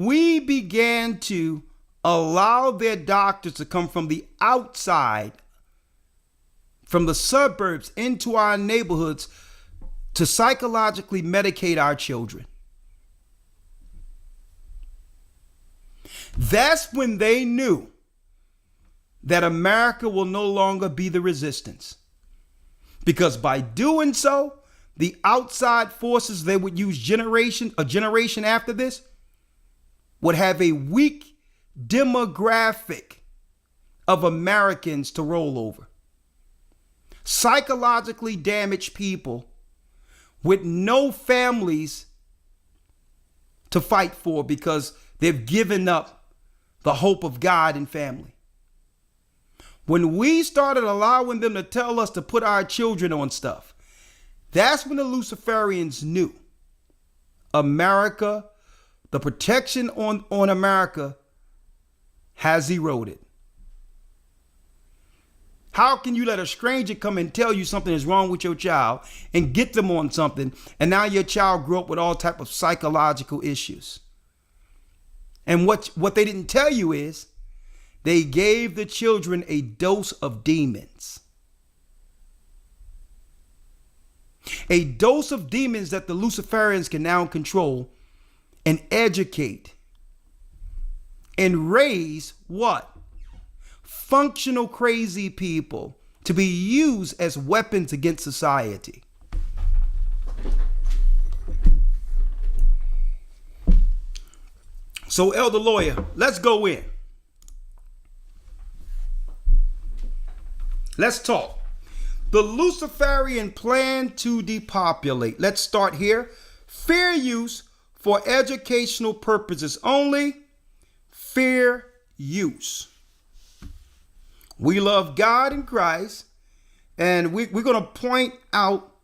we began to allow their doctors to come from the outside, from the suburbs into our neighborhoods to psychologically medicate our children. That's when they knew that America will no longer be the resistance. Because by doing so, the outside forces they would use a generation after this would have a weak demographic of Americans to roll over. Psychologically damaged people with no families to fight for because they've given up the hope of God and family. When we started allowing them to tell us to put our children on stuff, that's when the Luciferians knew America, the protection on America has eroded. How can you let a stranger come and tell you something is wrong with your child and get them on something, and now your child grew up with all type of psychological issues? And what they didn't tell you is they gave the children a dose of demons. A dose of demons that the Luciferians can now control and educate and raise what? Functional crazy people to be used as weapons against society. So, Elder Lawyer, let's go in. Let's talk. The Luciferian plan to depopulate. Let's start here. Fair use for educational purposes only. Fair use. We love God and Christ, and we're going to point out,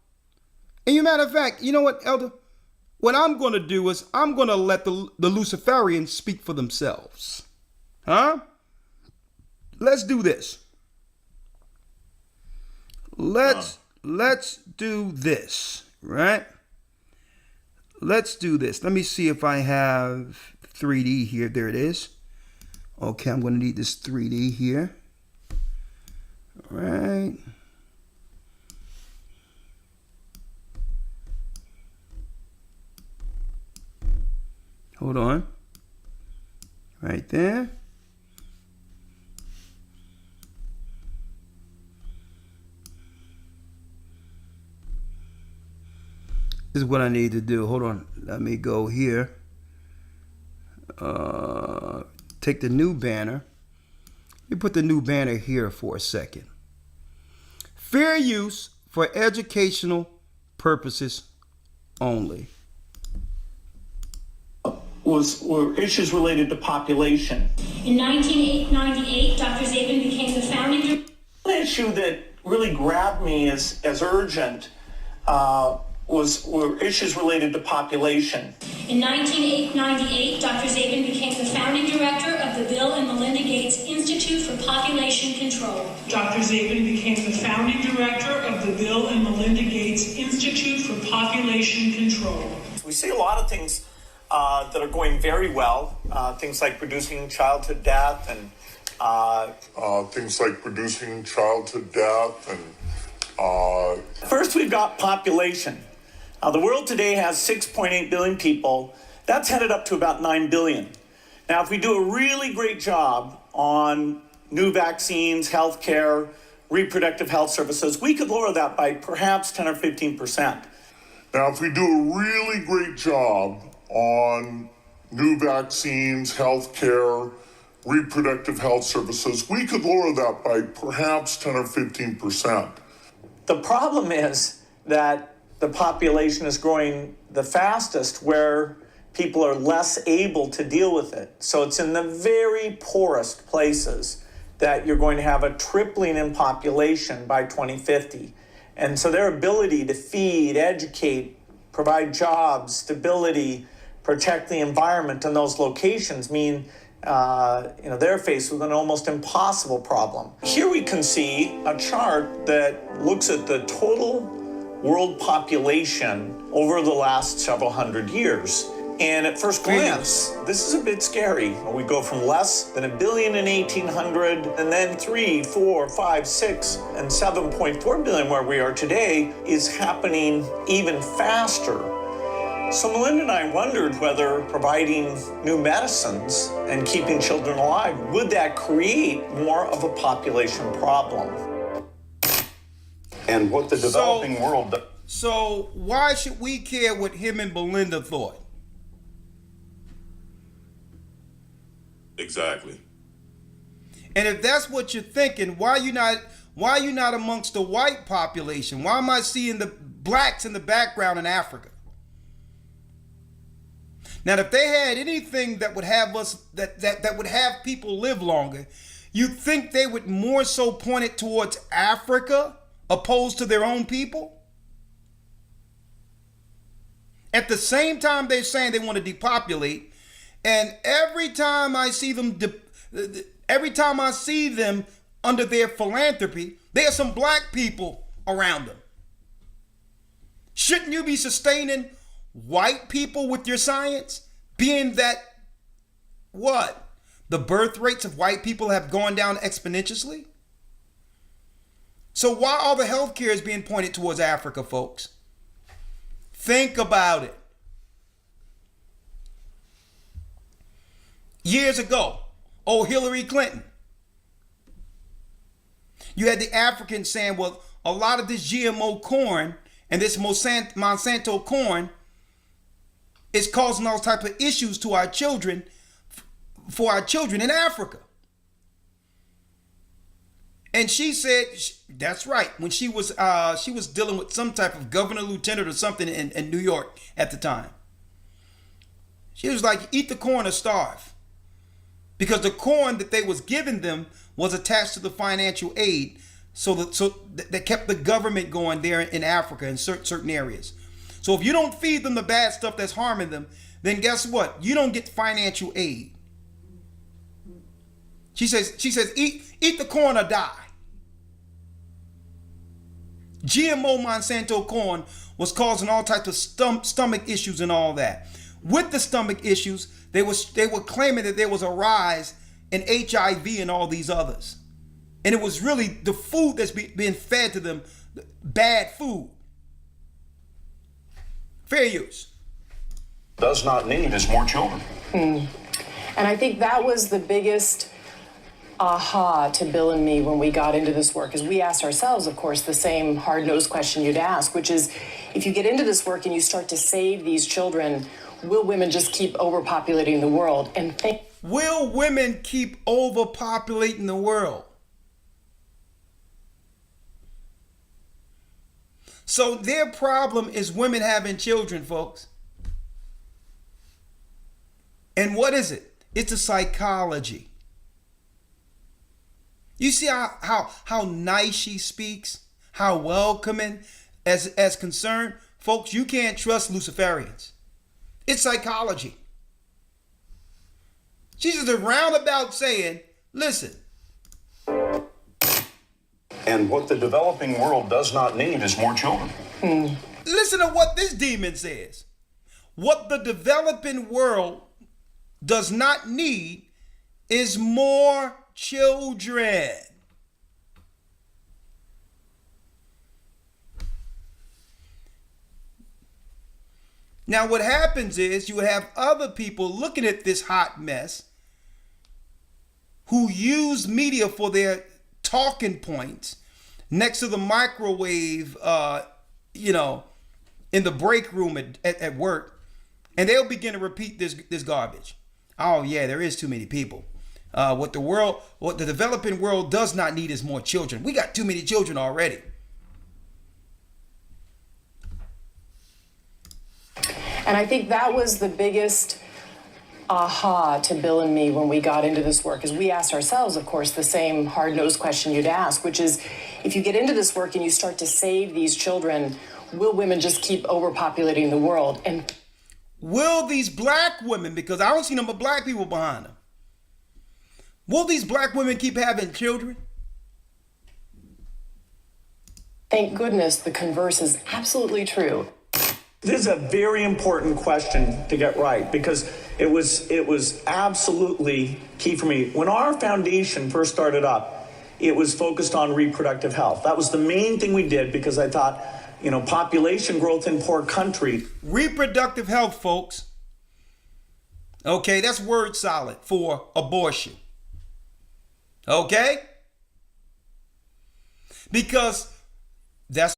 and you matter of fact, you know what, Elder? What I'm going to do is I'm going to let the Luciferians speak for themselves. Huh? Let's do this. Let's do this, right? Let's do this. Let me see if I have 3D here. There it is. Okay, I'm going to need this 3D here. All right. Hold on. Right there. This is what I need to do. Hold on. Let me go here. Take the new banner. Let me put the new banner here for a second. Fair use for educational purposes only. Were issues related to population. In 1998, Dr. Zabin became the founding. One issue that really grabbed me as urgent were issues related to population. In 1998, Dr. Zabin became the founding director of the Bill and Melinda Gates Institute for Population Control. Dr. Zabin became the founding director of the Bill and Melinda Gates Institute for Population Control. We see a lot of things that are going very well, things like reducing childhood death and First, we've got population. The world today has 6.8 billion people. That's headed up to about 9 billion. Now, if we do a really great job on new vaccines, healthcare, reproductive health services, we could lower that by perhaps 10 or 15%. Now, if we do a really great job on new vaccines, healthcare, reproductive health services, we could lower that by perhaps 10 or 15%. The problem is that the population is growing the fastest where people are less able to deal with it. So it's in the very poorest places that you're going to have a tripling in population by 2050. And so their ability to feed, educate, provide jobs, stability, protect the environment in those locations mean they're faced with an almost impossible problem. Here we can see a chart that looks at the total world population over the last several hundred years. And at first glance, this is a bit scary. We go from less than 1 billion in 1800, and then 3, 4, 5, 6, and 7.4 billion where we are today is happening even faster. So Melinda and I wondered whether providing new medicines and keeping children alive, would that create more of a population problem? And what the developing world does. So why should we care what him and Belinda thought? Exactly. And if that's what you're thinking, why you not amongst the white population? Why am I seeing the blacks in the background in Africa? Now, if they had anything that would have us that would have people live longer, you'd think they would more so point it towards Africa opposed to their own people. At the same time, they're saying they want to depopulate. And every time I see them under their philanthropy, there's some black people around them. Shouldn't you be sustaining white people with your science? Being that, what? The birth rates of white people have gone down exponentially? So why all the healthcare is being pointed towards Africa, folks? Think about it. Years ago, Hillary Clinton. You had the Africans saying, well, a lot of this GMO corn and this Monsanto corn is causing all type of issues to our children, for our children in Africa. And she said, that's right, when she was dealing with some type of governor lieutenant or something in New York at the time. She was like, eat the corn or starve. Because the corn that they was giving them was attached to the financial aid, so that kept the government going there in Africa in certain areas. So if you don't feed them the bad stuff that's harming them, then guess what? You don't get financial aid. She says, eat the corn or die. GMO Monsanto corn was causing all types of stomach issues and all that. With the stomach issues, they were claiming that there was a rise in HIV and all these others. And it was really the food that's being fed to them, bad food. Fair use. Does not need is more children. And I think that was the biggest aha to Bill and me when we got into this work, is we asked ourselves, of course, the same hard-nosed question you'd ask, which is, if you get into this work and you start to save these children, will women just keep overpopulating the world? Will women keep overpopulating the world? So their problem is women having children, folks. And what is it? It's a psychology. You see how nice she speaks, how welcoming as concerned. Folks, you can't trust Luciferians. It's psychology. She's just a roundabout saying, listen. And what the developing world does not need is more children. Listen to what this demon says. What the developing world does not need is more children. Now what happens is you have other people looking at this hot mess who use media for their talking points next to the microwave, in the break room at work, and they'll begin to repeat this garbage. Oh yeah, there is too many people. What the developing world does not need is more children. We got too many children already. And I think that was the biggest aha to Bill and me when we got into this work, is we asked ourselves, of course, the same hard-nosed question you'd ask, which is, if you get into this work and you start to save these children, will women just keep overpopulating the world? And will these black women, because I don't see no more black people behind them, will these black women keep having children? thank goodness the converse is absolutely true. This is a very important question to get right because it was absolutely key for me. When our foundation first started up, it was focused on reproductive health. That was the main thing we did because I thought, population growth in poor countries. Reproductive health, folks. Okay, that's word salad for abortion. Okay? Because that's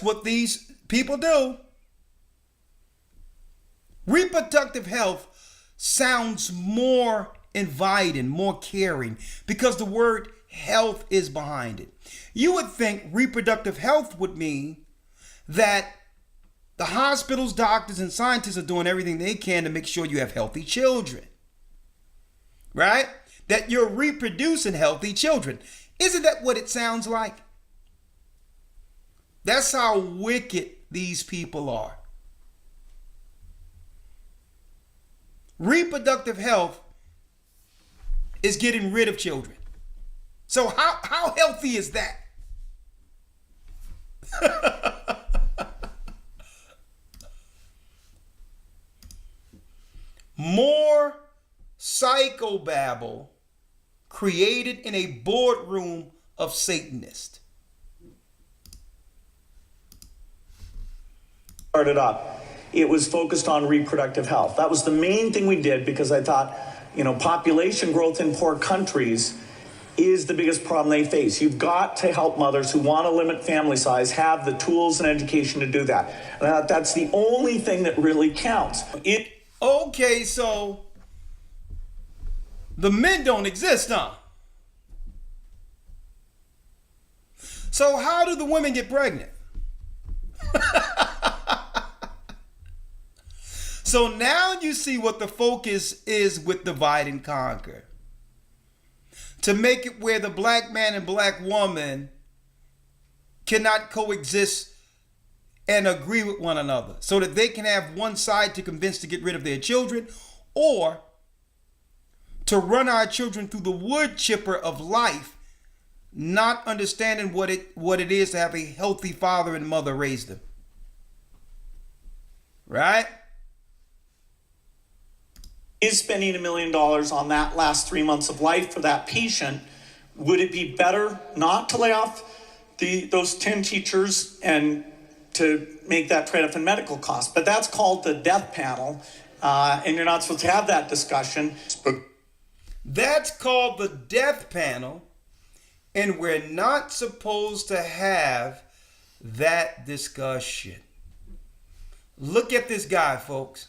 what these people do. Reproductive health sounds more inviting, more caring, because the word health is behind it. You would think reproductive health would mean that the hospitals, doctors, and scientists are doing everything they can to make sure you have healthy children, right? That you're reproducing healthy children. Isn't that what it sounds like? That's how wicked these people are. Reproductive health is getting rid of children. So how healthy is that? More psychobabble created in a boardroom of Satanists. Started up, it was focused on reproductive health. That was the main thing we did because I thought, population growth in poor countries is the biggest problem they face. You've got to help mothers who want to limit family size have the tools and education to do that. And that's the only thing that really counts. Okay, so the men don't exist, huh? So how do the women get pregnant? So now you see what the focus is with divide and conquer. To make it where the black man and black woman cannot coexist and agree with one another, so that they can have one side to convince to get rid of their children, or to run our children through the wood chipper of life, not understanding what it is to have a healthy father and mother raise them. Right? Is spending $1 million on that last 3 months of life for that patient, would it be better not to lay off those 10 teachers and to make that trade-off in medical costs? But that's called the death panel, and you're not supposed to have that discussion. That's called the death panel, and we're not supposed to have that discussion. Look at this guy, folks.